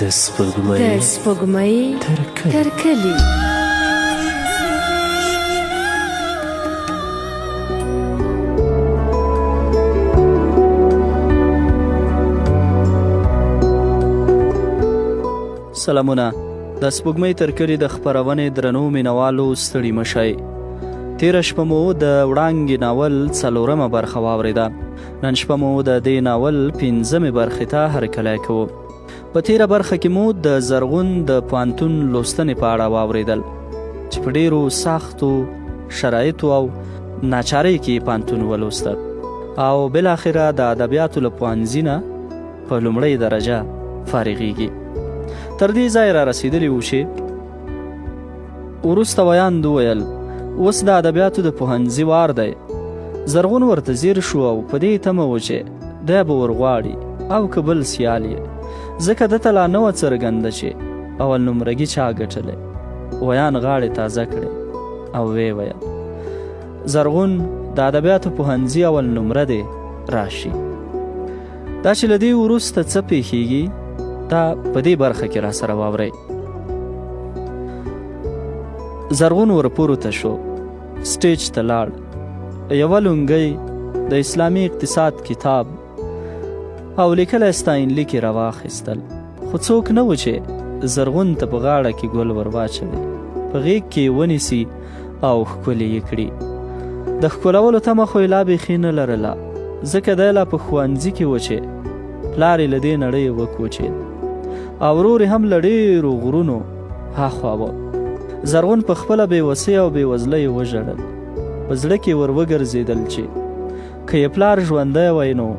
د سپوږمۍ تر کلي. سلامونه. د سپوږمۍ تر کلي د خپرونې درنو مینوالو ستړي مشئ. تېره شپه مو د وړانګې ناول 4مه برخه واورېده. نن شپه مو د دې ناول 5مې برخې ته هرکلی کوو. په تېره برخه کې مو د زرغون د پوهنتون لوستنې په اړه واورېدل چې په ډېرو سختو شرایطو او ناچارۍ کې یې پوهنتون ولوسته او بالاخره د ادبیاتو له پوهنځي نه په لومړۍ درجه فارغېږي. تر دې ځای را رسېدلي وو چې وروسته ویاند وویل اوس د ادبیاتو د پوهنځي وار دی. زرغون ورته ځیر شو او په دې تمه و چې دی به ورغواړي او که بل سیال یې، ځکه دته لا نه وه څرګنده چې اول نمرګي چا ګټلی. ویان غاړې تازه کړې او ویې ویل زرغون د ادبیاتو پوهنځي اول نمره دی راشي. دا چې له دې وروسته څه پیښیږي دا په دې برخه کې را سره واورئ. زرغون ورپورته شو، سټیج ته لاړ، یوه لونګۍ د اسلامي اقتصاد کتاب او لیکلی ستاینلیک یې راواخیستل، خو څوک نه و چې زرغون ته په غاړه کې ګل ور واچوي، په غیږ کې یې ونیسي او ښکلې یې کړي. د ښکلولو تمه خو یې لا بیخي نه لرله، ځکه دی لا په ښوونځي کې و چې پلار یې له دې نړۍ وکوچېد او ورور یې هم له ډېرو غرونو هاخوا و. زرغون په خپله بېوسۍ او بېوزلۍ وژړل، په زړه کې ور وګرځېدل چې که یې پلار ژوندی وی نو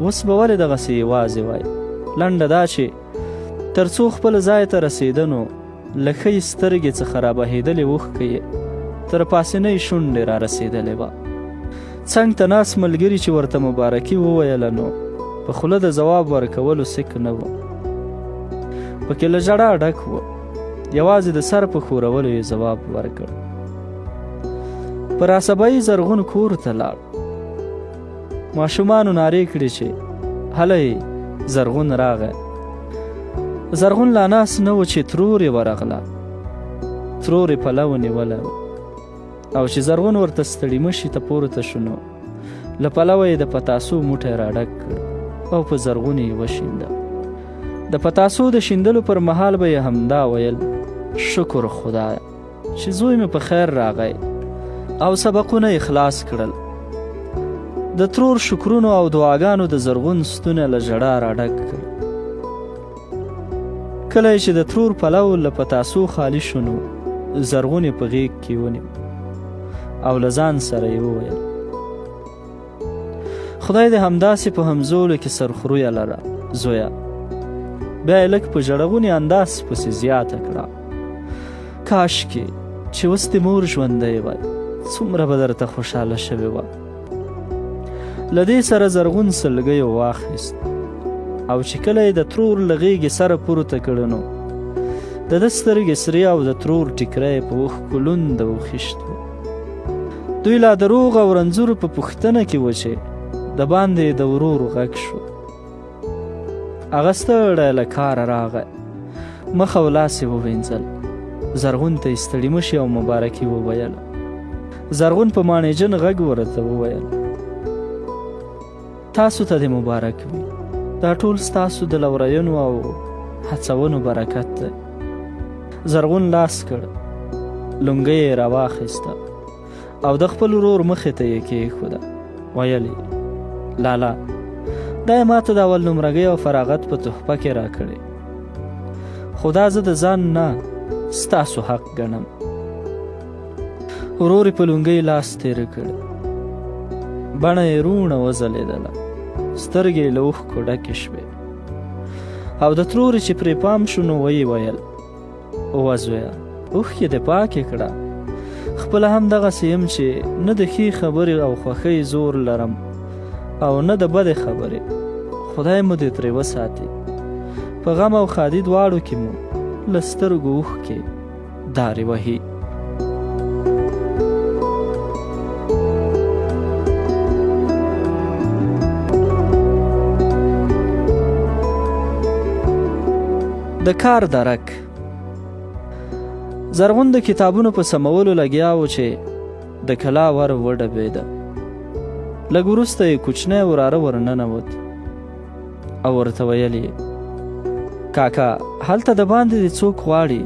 اوس به ولې دغسې یوازې وای. لنډه دا چې تر څو خپل ځای ته رسېده نو له ښۍ سترګې څخه رابهېدلې اوښکې یې تر پاسنۍ شونډې را رسېدلې وه. څنګ ته ناست ملګري چې ورته مبارکي وویله نو په خوله د ځواب ورکولو سک نه و، پکې له ژړا ډک و. یوازې د سر په ښورولو یې ځواب ورکړ. پر عصبایي زرغون کور ته لاړ. ماشومانو نارې کړې چې هلئ زرغون راغی. زرغون لا ناست نه و چې ترور یې ورغله. ترور یې پلو نیولی و او چې زرغون ورته ستړي مشي ته پورته شو نو له پلوه یې د پتاسو موټی راډک کړ او په زرغون یې وشینده. د پتاسو د شیندلو پر مهال به یې همدا ویل شکر خدایه چې زوی مې په خیر راغی او سبقونه یې خلاص کړل. د ترور شکرونو او دعاګانو د زرغون ستونه له ژړا راډک کړ. کله چې د ترور پلو له پتاسو خالي شو نو زرغون یې په غیږ کې ونیو او له ځان سره یې وویل خدای دې همداسې په همزولو کې سرخرویه لره زویه. بیا یې لږ په ژړغوني انداز پسې زیاته کړه کاشکې چې اوس دې مور ژوندی وای، څومره به درته خوشحاله شوې وه. له دې سره زرغون سلګیو واخیست او چې کله یې د ترور له غېږې سره پورته کړه نو د ده سترګې سرې او د ترور ټیکری په اوښکو لونده وخیشت و. دوی لا د روغ او رنځورو په پوښتنه کې و چې د باندې د ورور غږ شو. هغه ستړی له کاره راغی، مخ او لاس یې ووینځل. زرغون ته یې ستړي مشي او مبارکي وویله. زرغون په مانیجن غږ ورته وویل تاسو ته دې مبارک وي، دا ټول ستاسو د لورینو او هڅونو برکت دی. زرغون لاس کړ، لونګۍ یې راواخیسته او د خپل ورور مخې ته یې کېښوده. ویل یې لالا دا یې ما ته د اول نمرګۍ او فراغت په تحفه کې راکړې، خو دا زه د ځان نه ستاسو حق ګڼم. ورور یې په لونګۍ لاس تېره کړ، بڼه یې روڼه وځلېدله، سترګې یې له اوښکو ډکې شوې او د ترور چې پرې پام شو نو ویې ویل اوه زویه اوښکې دې پاکې کړه، خپله هم دغسې یم چې نه د ښې خبرې او خوښۍ زور لرم او نه د بدې خبرې، خدای مو دې ترې وساتي. په غم او ښادي دواړو کې مو له سترګو اوښکې دارې وهي. د کار درک. زرغون د کتابونو په سمولو لګیا و چې د کلا ور وډبېده. لږ وروسته یې کوچنی وراره ورننوت او ورته ویل یې کاکا هلته د باندې دې څوک غواړي.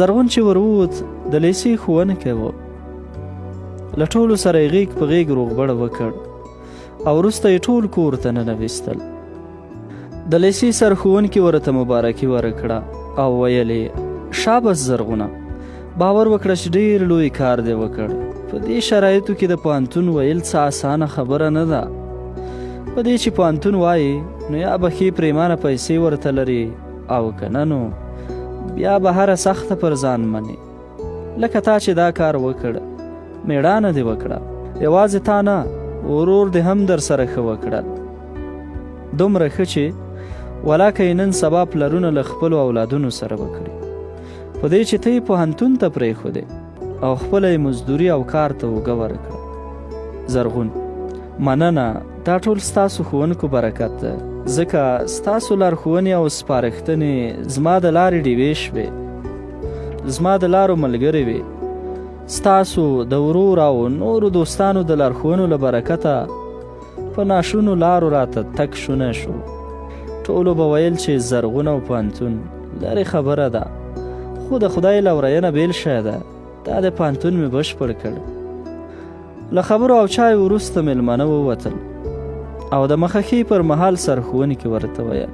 زرغون چې ور ووت د لیسې ښوونکی و. له ټولو سره یې غېږ په غېږ روغبړ وکړ او وروسته یې ټول کور ته ننویستل. د لیسې سرښوونکي ورته مبارکي ورکړه او ویل یې شاباس زرغونه، باور وکړه چې ډېر لوی کار دی وکړ. په دې شرایطو کې د پوهنتون ویل څه اسانه خبره نه ده. په دې چې پوهنتون وایي نو یا به ښې پرېمانه پیسې ورته لري او که نه نو بیا به هره سخته پر ځان منې. لکه تا چې دا کار وکړ مېړانه دې وکړه، یوازې تا نه ورور دې هم در سره ښه وکړل. دومره ښه چې ولاکه یې نن سبا پلرونه له خپلو اولادونو سره وکړي. په دې چې ته یې پوهنتون ته پرېښودې او خپله یې مزدوري او کار ته اوږه ورکړه. زرغون مننه، دا ټول ستاسو ښوونکو برکت ده، ځکه ستاسو لارښوونې او سپارښتنې زما د لارې ډیوې شوې، زما د لارو ملګرې وې. ستاسو د ورور او نورو دوستانو د لارښوونو له برکته په ناشونو لارو راته تک شونه شو. ټولو به ویل چې زرغون او پوهنتون لرې خبره ده، خو د خدای له ورینه بیل شی ده. دا د پوهنتون مې بشپړ کړ. له خبرو او چای وروسته مېلمانه ووتل او د مخکې پر مهال سرښوونکي ورته ویل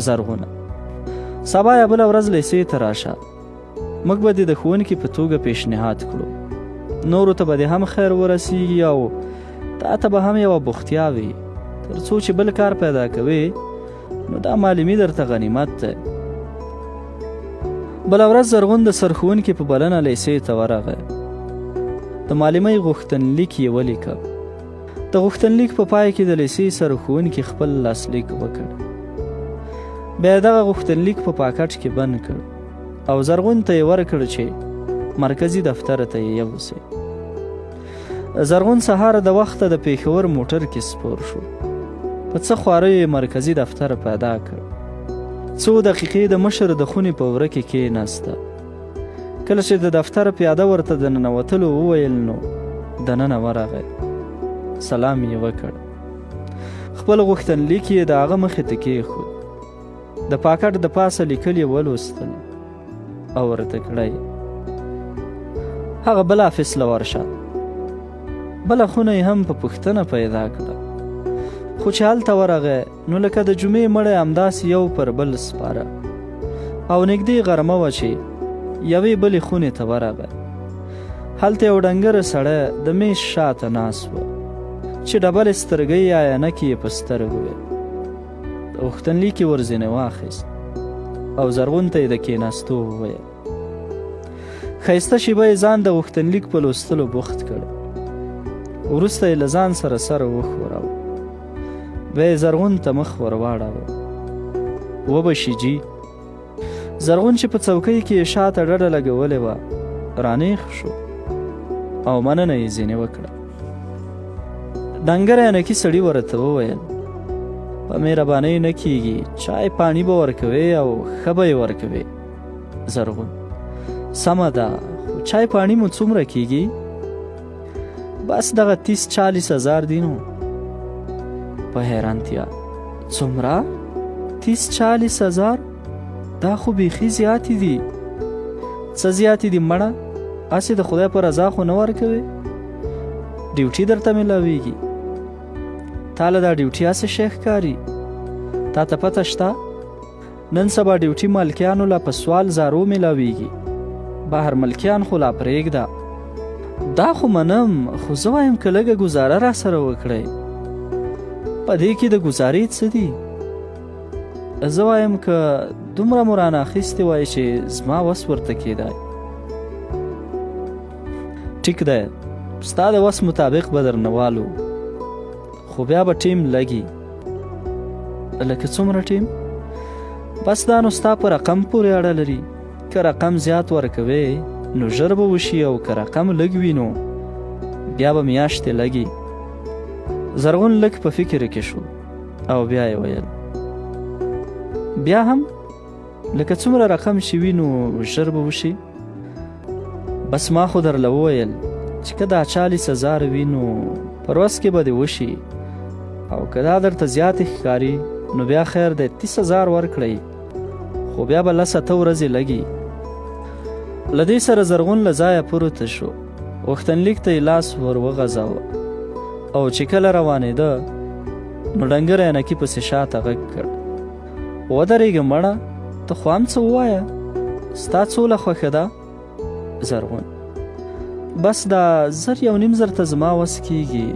زرغونه سبا یا بله ورځ لیسې ته راشه، موږ به دې د ښوونکي په توګه پیشنهاد کړو. نورو ته به دې هم خیر ورسیږي او تا ته به هم یوه بوختیا وي. تر څو چې بل کار پیدا کوې نو دا معلمي درته غنیمت دی. بله ورځ زرغون د سرښوونکي په بلنه لیسې ته ورغی. د معلمۍ غوښتنلیک یې ولیکه. د غوښتنلیک په پای کې د لیسې سرښوونکي خپل لاسلیک وکړ. بیا یې دغه غوښتنلیک په پاکټ کې بند کړ او زرغون ته یې ورکړ چې مرکزي دفتر ته یې یوسي. زرغون سهار د وخته د پېښور موټر کې سپور شو. په څه خواریو یې مرکزي دفتر پیدا کړ. څو دقیقې د مشر د خونې په وره کې کېناسته. کله چې د دفتر پیاده ورته د ننوتلو وویل نو دننه ورغی. سلام یې وکړ. خپل غوښتنلیک یې د هغه مخې ته کېښود. د پاکټ د پاسه لیکل یې ولوستل او ورته کړی هغه بل افیس له ورشه. بله خونه یې هم په پوښتنه پیدا کړه، خو چې هلته ورغی نو لکه د جمعې مړی همداسې یو پر بل سپاره او نږدې غرمه وه چې یوې بلې خونې ته ورغی. هلته یو ډنګره سړی د میز شاته ناست و چې ډبلې سترګۍ یا عینکې یې په سترګو وې. د غوښتنلیک یې ورځینې واخیست او زرغون ته یې د کېناستو وویل. ښایسته شېبه یې ځان د غوښتنلیک په لوستلو بوخت کړ. وروسته یې له ځان سره سر وښوراوه. بیا یې زرغون ته مخ ور واړاوه. وبشي جي. زرغون چې په څوکۍ کې یې شاته ډډه لګولې وه رانیغ شو او مننه یې ځینې وکړه. ډنګر عینکي سړي ورته وویل په مهربانۍ نه کیږي، چای پانی به ورکوې او ښه به یې ورکوې. زرغون سمه ده، خو چای پانی مو څومره کیږي؟ بس دغه 30-40 هزار دی نو. په حیرانتیا څومره؟ 30-40 هزار؟ دا خو بیخي زیاتې دي. څه زیاتې دي مړه؟ هسې د خدای په رضا خو نه ورکوې؟ ډیوټي درته میلاویږي. تا له دا ډیوټي هسې شی ښکاري؟ تا ته پته شته نن سبا ډیوټي مالکیانو لا په سوال زارو میلاویږي. بهر ملکیان خو لا پرېږده. دا خو منم، خو زه وایم که لږه ګزاره را سره وکړئ. په دې کې د ګزارې څه دي؟ زه وایم که دومره مو رانه اخیستې وای چې زما وس ورته کېدای. ټیک دی، ستا د وس مطابق به درنه والو، خو بیا به ټیم لګي. لکه څومره ټیم؟ بس دا نو ستا په رقم پورې اړه لري. که رقم زیات ورکوې نو ژر به وشي او که رقم لږ وي نو بیا به میاشتې لګي. زرغون لږ په فکر کې شو او بیا یې ویل بیا هم لکه څومره رقم چې وي نو ژر به وشي. بس ما خو درله وویل چې که دا 40,000 وي نو پر ورځ کې به دې وشي، او که دا درته زیاتې ښکاري نو بیا خیر دی 30,000 ورکړئ، خو بیا به 10 ورځې لګي. له دې سره زرغون له ځایه پورته شو، غوښتنلیک ته یې لاس ور وغځاوه، او چې کله روانېده نو ډنګر عینکي پسې شاته غږ کړ: ودرېږه مړه، ته خو هم څه ووایه، ستا څوله خوښه ده؟ زرغون: بس دا 1,000 ته زما وس کېږي.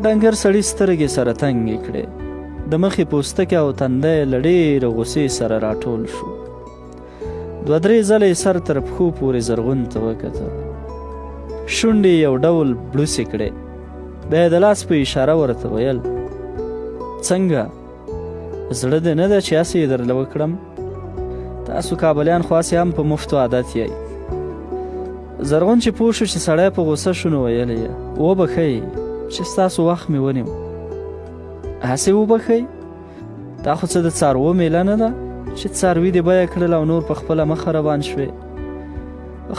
ډنګر سړي سترګې سره تنګې کړې، د مخې پوستکی او تندی له ډېرې غوسې سره راټول شو. 2-3 ځله یې سر تر پښو پورې زرغون ته وکتل، شونډې یو ډول بړوسې کړې، بیا یې د لاس په اشاره ورته ویل: څنګه زړه دې نه ده چې هسې یې درله وکړم؟ تاسو کابلیان خو هسې هم په مفتو عادت یئ. زرغون چې پوه شو چې سړی په غوسه شو نو ویلی یې: وبښئ چې ستاسو وخت مې ونیو. هسې وبښئ؟ دا خو څه د څاروو میله نه ده چې څاروي دې بیه کړل او نور په خپله مخه روان شوې؟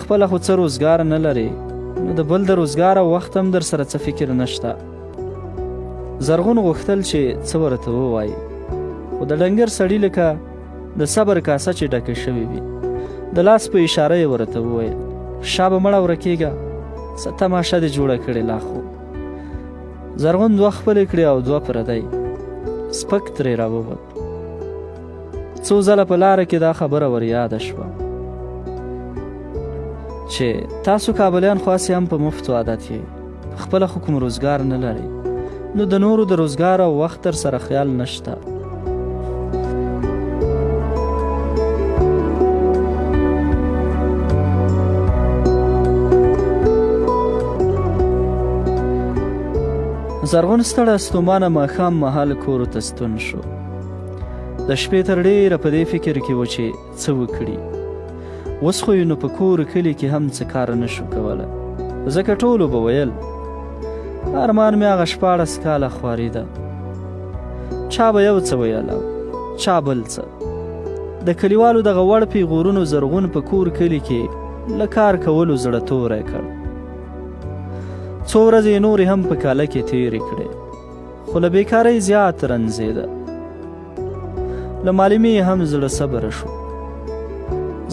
خپله خو څه روزګار نه لرې، نو د بل د روزګار او وخت هم در سره څه فکر نشته. زرغون غوښتل چې څه ورته ووایي، خو د ډنګر سړي لکه د صبر کاسه چې ډکه شوې وي، د لاس په اشاره یې ورته وویل: شابه مړه ورکېږه، څه تماشه دې جوړه کړې لا خو. زرغون 2 خپلې کړې او 2 پردی، سپک ترې راووت. څو ځله په لاره کې دا خبره ور یاده شوه چې تاسو کابلیان خو هسې هم په مفتو عادت یئ، خپله خو کوم روزګار نه لرئ، نو د نورو د روزګار او وخت در سره خیال نشته. زرغون ستړی ستومانه ماښام مهال کورو ته ستون شو. د شپې تر ډېره په دې فکر کې و چې څه وکړي. اوس خو یې نو په کور کلي کې هم څه کار نه شو کولی، ځکه ټولو به ویل ارمان مې هغه 14 کاله خواري ده. چا به یو څه ویل او چا بل څه. د کلیوالو دغه وړ پیغورونو زرغون په کور کلي کې له کار کولو زړه توری کړ. څو ورځې نورې هم په کاله کې تېرې کړې، خو له بېکارۍ زیات رنځېده. له معلمې هم زړه صبره شو،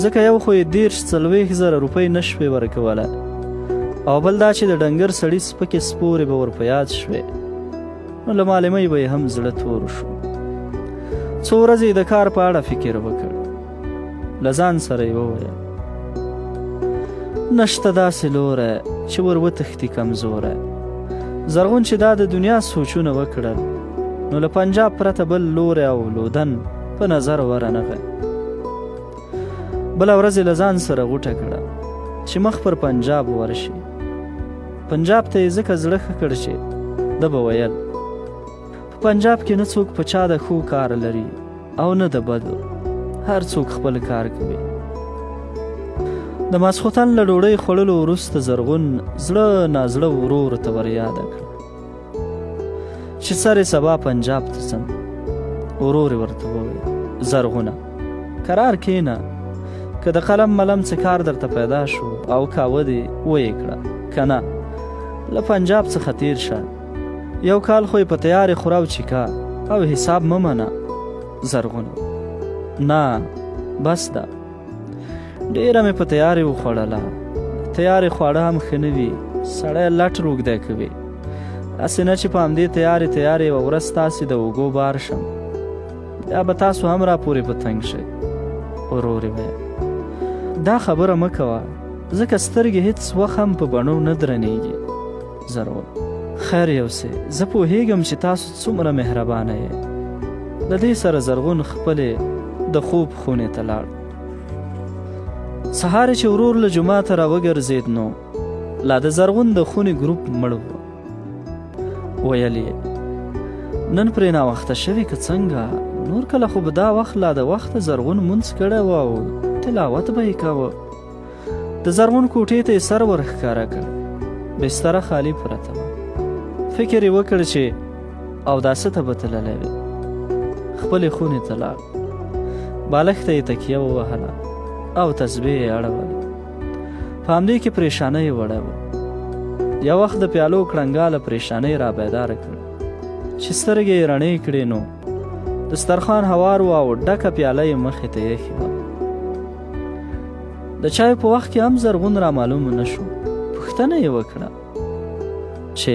ځکه یو خو یې 40-40 روپۍ نه شوې ورکولی، او بل دا چې د ډنګر سړي سپکې سپورې به ور په یاد شوې، نو له معلمۍ به یې هم زړه تور شو. څو ورځې د کار په اړه فکر وکړ، له ځان سره یې وویل: نشته داسې لوری چې ور وتښتي کمزوری. زرغون چې دا د دنیا سوچونه وکړل، نو له پنجاب پرته بل لوری او لودن په نظر ورنغی. بله ورځ یې له ځان سره غوټه کړه چې مخ پر پنجاب ورشي. پنجاب ته یې ځکه زړه ښه کړ چې ده به ویل: په پنجاب کې نه څوک په چا د ښو کار لري او نه د بدو، هر څوک خپل کار کوي. د ماسخوتن له ډوډۍ خوړلو وروسته زرغون زړه نازړه ورور ته ور یاده کړه چې سر سبا پنجاب ته ځم. ورور یې ورته وویل: زرغونه قرار کښېنه، که د قلم ملم څه کار درته پیدا شو او کاوه دې ویې کړه، که نه له پنجاب څخه تیر شه. 1 کال خو یې په تیارې خوره او چیکه او حساب مه منه. زرغونه: نه بس ده، ډېره مې په تیارې وخوړله. تیارې خواړه هم ښه نه وي، سړی لټ روږدی کوي. هسې نه چې په همدې تیارې یوه ورځ تاسې د اوږو بار شم، بیا به تاسو هم راپورې په تنګ شئ. ورور یې ویل: دا خبره مه کوه، ځکه سترګې هېڅ وخت هم په بڼو نه درنېږي. زرغون: خیر یوسې، زه پوهېږم چې تاسو څومره مهربانه یې. له دې سره زرغون خپلې د خوب خونې ته لاړ. سهار چې ورور له جومات را وګرځېد نو لا د زرغون د خونې ګروپ مړ و. ویل یې: نن پرې ناوخته شوي که څنګه؟ نور کله خو به دا وخت لا د وخته زرغون مونځ کړی و او تلاوت به یې کاوه. د زرغون کوټې ته یې سر ور ښکاره کړ، بستره خالي پرته وه. فکر یې وکړ چې اوداسه ته به تللی وي. خپلې خونې ته لاړ، بالښت ته یې تکیه ووهله او تسبیح یې اړولې. په همدې کې پریشانۍ وړی و. یو وخت د پیالو کړنګاله پریشانۍ را بیداره کړ چې سترګې یې رڼې کړې نو دسترخوان هوار و او ډکه پیاله یې مخې ته ایښې وه. د چای په وخت کې هم زرغون را معلوم نه شو. پوښتنه یې وکړه چې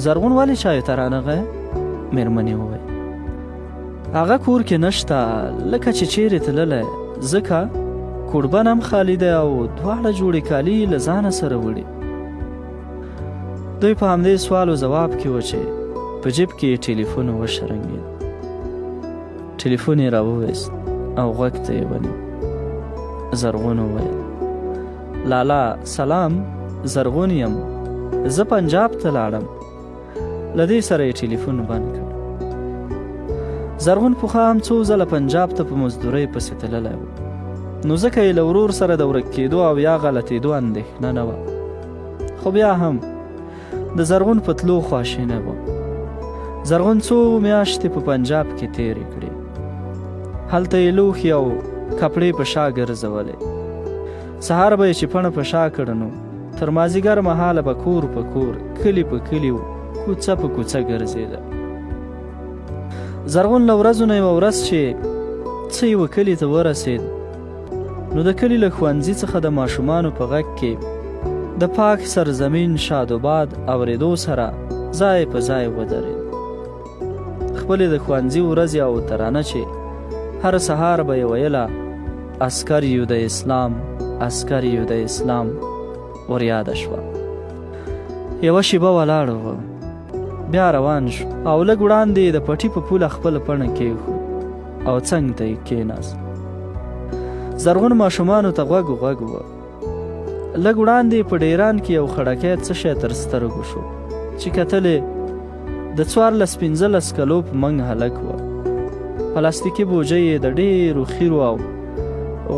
زرغون ولې چایو ته رانغی؟ مېرمنې وویل هغه کور کې نشته، لکه چې چیرې تللی، ځکه کوربن هم خالی دی او دواړه جوړې کالي له ځانه سره وړي. دوی په همدې سوال و ځواب کې و چې په جیب کې یې ټلیفون وشرنګېد. ټلیفون یې راوویست او غوږ ته یې ونیو. زرغون وویل لالا سلام، زرغون یم، زه پنجاب ته لاړم. له دې سره یې ټلیفون بند کړ. زرغون پخوا هم څو ځله پنجاب ته په مزدورۍ پسې تللی و، نو ځکه یې له ورور سره د ورک کېدو او یا غلطېدو اندېښنه نه وه. خو بیا هم د زرغون په تلو خواشینه وه. زرغون څو میاشتې په پنجاب کې تېرې کړې. هلته یې لوښي او کپړې په شا ګرځولې. سهار به یې چې پڼه په شا کړه نو تر مازدیګر مهاله به کور په کور، کلي په کلي، کوڅه په کوڅه ګرځېده. زرغون له ورځو نه یوه ورځ چې څه یوه کلي ته ورسېد نو د کلي له ښوونځي څخه د ماشومانو په غږ کې د پاک سرزمین شاد و باد اورېدو سره ځای په ځای ودرېد. خپلې د ښوونځي ورځې او ترانه چې هر سهار به یې ویله عسکر یو د اسلام، عسکر یو د اسلام، ور یاده شوه. یوه شیبه ولاړ و، بیا روان شو او لږ وړاندې د پټي په پوله خپله پڼه کېښود او څنګ ته یې کېناست. زرغون ماشومانو ته غوږ غوږ و. لږ وړاندې په ډیران کې یو خړکی څه شی تر سترګو شو چې کتلې د 14-15 کلو په منګ هلک و. پلاستیکي بوجۍ یې د ډېرو خیرو او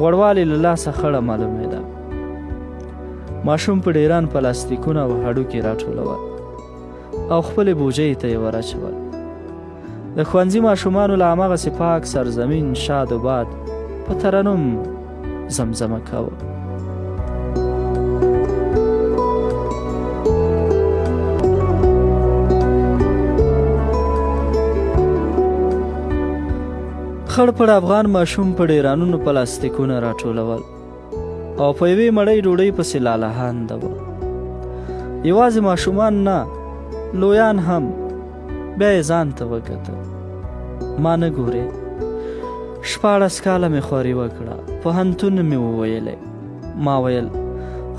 غوړوالي له لاسه خړه معلومېده. ماشوم په ډیران پلاستیکونه او هډوکي راټولول او خپلې بوجۍ ته یې ورچول. د ښوونځي ماشومانو له هماغسې پاک سرزمین شاد و باد په ترنم زمزمه کوه. خړ پړ افغان ماشوم په ډیرانونو پلاستیکونه راټولول او په یوې مړۍ ډوډۍ پسې لالهانده وه. یوازې ماشومان نه، لویان هم. بیا یې ځان ته وکتل. ما نه ګورې؟ 14 کاله مې خواري وکړه، پوهنتون مې وویلی. ما ویل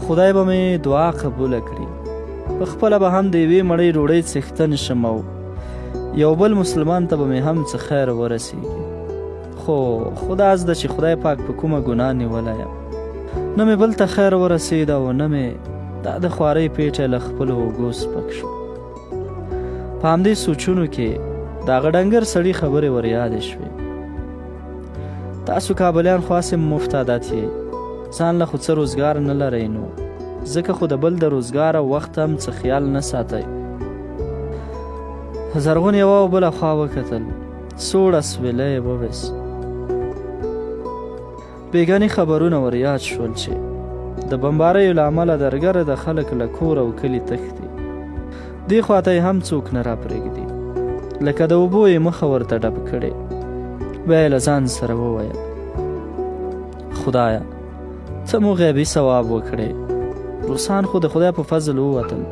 خدای به مې دعا قبوله کړي، په خپله به هم د یوې مړۍ ډوډۍ څښتن شم او یو بل مسلمان ته به مې هم څه خیر ورسیږي. خو خدا زده چې خدای پاک په کومه ګناه نیولی یم. نه مې بل ته خیر ورسید او نه مې دا د خوارۍ پیټی له خپلو اوږو سپک شو. په همدې سوچونو کې د هغه ډنګر سړي خبرې ور یادې شوې. تاسو کابلیان خاصې مفت عادت یې، ځان له خو څه روزګار نه لرئ، نو ځکه خو د بل د روزګار او وخت هم څه خیال نه ساتئ. زرغون یوه او بله خوا وکتل. سوړ اسویلی یې وویست. بیګاني خبرونه ور یاد شول چې د بمباریو له امله درګره د خلک له کور او کلي تښتي. دې خواته یې هم څوک نه راپرېږدي، لکه د اوبو یې مخه ورته ډب کړې. بیا یې له ځان سره وویل خدایه ته مو غیبي ثواب وکړې. روسان خو د خدای په فضل ووتل،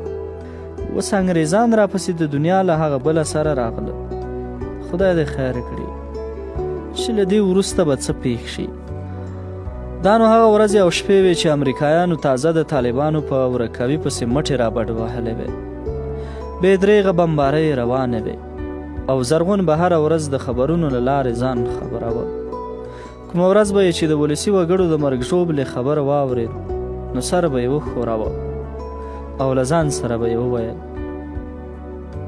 اوس انګریزان راپسې د دنیا له هغه بله سره راغله. خدای دې خیر کړي چې له دې وروسته به څه پېښ شي. دا نو هغه ورځې او شپې وې چې امریکایانو تازه د طالبانو په ورکوي پسې مټې را بډ وهلې وې. بې دریغه بمبارۍ روانې وې او زرغون به هره ورځ د خبرونو له لارې ځان خبروه. کومه ورځ به یې چې د ولسي وګړو د مرګ ژوبلې خبره واورېد نو سر به یې وښوراوه او له ځان سره به یې وویل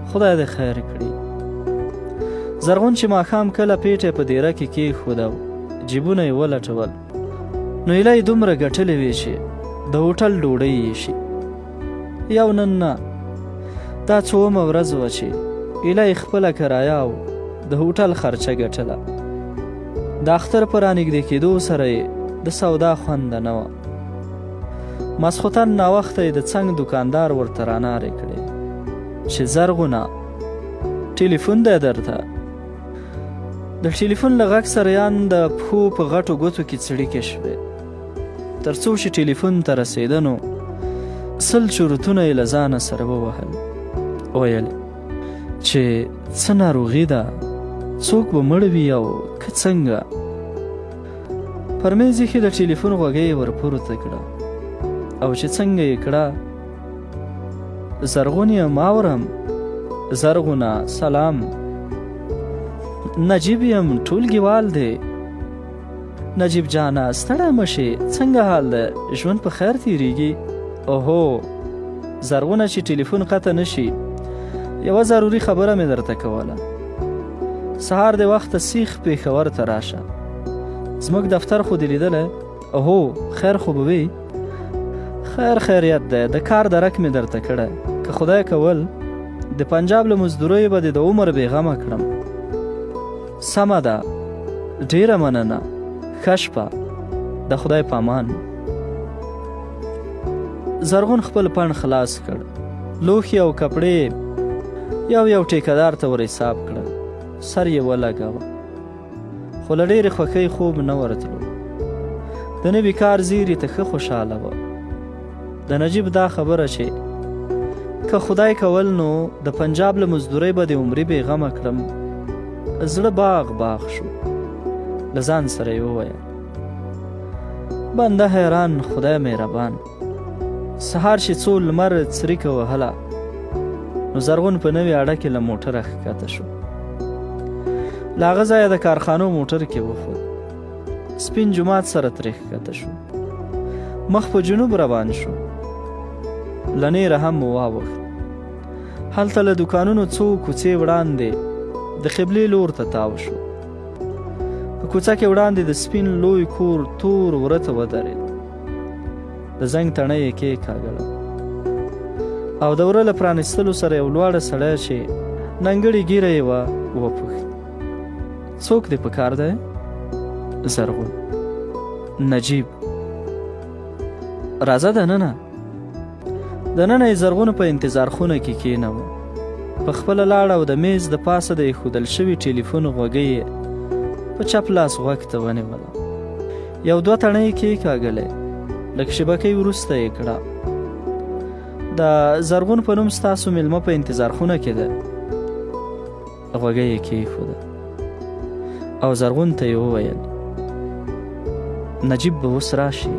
خدای دې خیر کړي. زرغون چې ماښام کله پیټی په دیره کې کېښود او جیبونه یې ولټول نو ایله یې دومره ګټلې وې چې د هوټل ډوډۍ یې شي. یو نن نه، دا څومه ورځ وه چې ایله یې خپله کرایه او د هوټل خرچه ګټله. د اختر په رانږدې کېدو سره یې د سودا خونده نه وه. ماسخوتن ناوخته یې د څنګ دوکاندار ورته رانارې کړې چې زرغونه ټلیفون دی درته. د ټلیفون له غږ سره یان د پښو په غټو ګوتو کې څړیکې شوې. تر څو چې ټلیفون ته رسېده نو 100 چورتونه یې له ځانه سره ووهل. ویل چې څه ناروغي ده، څوک به مړ وي او که څنګه. پر میز ایښې د ټلیفون غوږۍ یې ورپورته کړه او چې څنګه یې کړه، زرغون یم اورم. زرغونه سلام. نجیب یم ټولګیوال دی. نجیب جانه ستړی مشې، څنګه حال ده، ژوند په خیر تیریږي؟ اوهو زرغونه چې ټلیفون قطع نشي، یوه ضروري خبره مې درته کوله. سهار د وخته سیخ پېښور ته راشه، زموږ دفتر خو دې لیدلی؟ اوهو خیر خو به وي؟ خیر خیریت دی، د کار درک مې درته کړی، که خدای کول د پنجاب له مزدوریو به د عمر بېغمه کړم. سمه ده، ډېره مننه، ښه شپه، د خدای په امان. زرغون خپل پڼ خلاص کړ، لوښي او کپړې یو یو ټیکهدار ته ور حساب کړل، سر یې ولګاوه، خو له ډېرې خوښۍ خوب نه ورتلو. د نوي کار زیري ته ښه خوشحاله وه. د نجیب دا خبره چې که خدای کول نو د پنجاب له مزدورۍ به د عمرې بېغمه کړم، زړه باغ باغ شو. له ځان سره یې وویل بنده حیران، خدای مهربان. سهار چې څو لمر څریکه وهله نو زرغون په نوې اډه کې له موټره ښکته شو. له هغه ځایه د کارخانو موټر کې وخوت، سپین جومات سره ترې ښکته شو، مخ په جنوب روان شو. له نیره هم واوښت. هلته له دوکانونو څو کوڅې وړاندې د قبلې لور ته تاو شو. په کوڅه کې وړاندې د سپین لوی کور تور وره ته ودرېد. د زنګ تڼۍ یې کېکاږله او د وره له پرانیستلو سره یو لوړه سړی چې ننګړې ږیره یې وه وپوښت څوک دې په کار دی؟ زرغون. نجیب. راځه دننه. دننه یې زرغون په انتظار خونه کې کېنوه. په خپله لاړه او د میز د پاسه د ایښودل شوي ټلیفون غوږۍ یې په چپ لاس غوږ ته ونیوله. یو دوه تڼۍ یې کېکاږلی، لږ شیبکۍ وروسته یې کړه. د زرغون په نوم ستاسو میلمه په انتظار خونه کې ده. غوږۍ یې کېښوده او زرغون ته یې وویل نجیب به اوس راشي.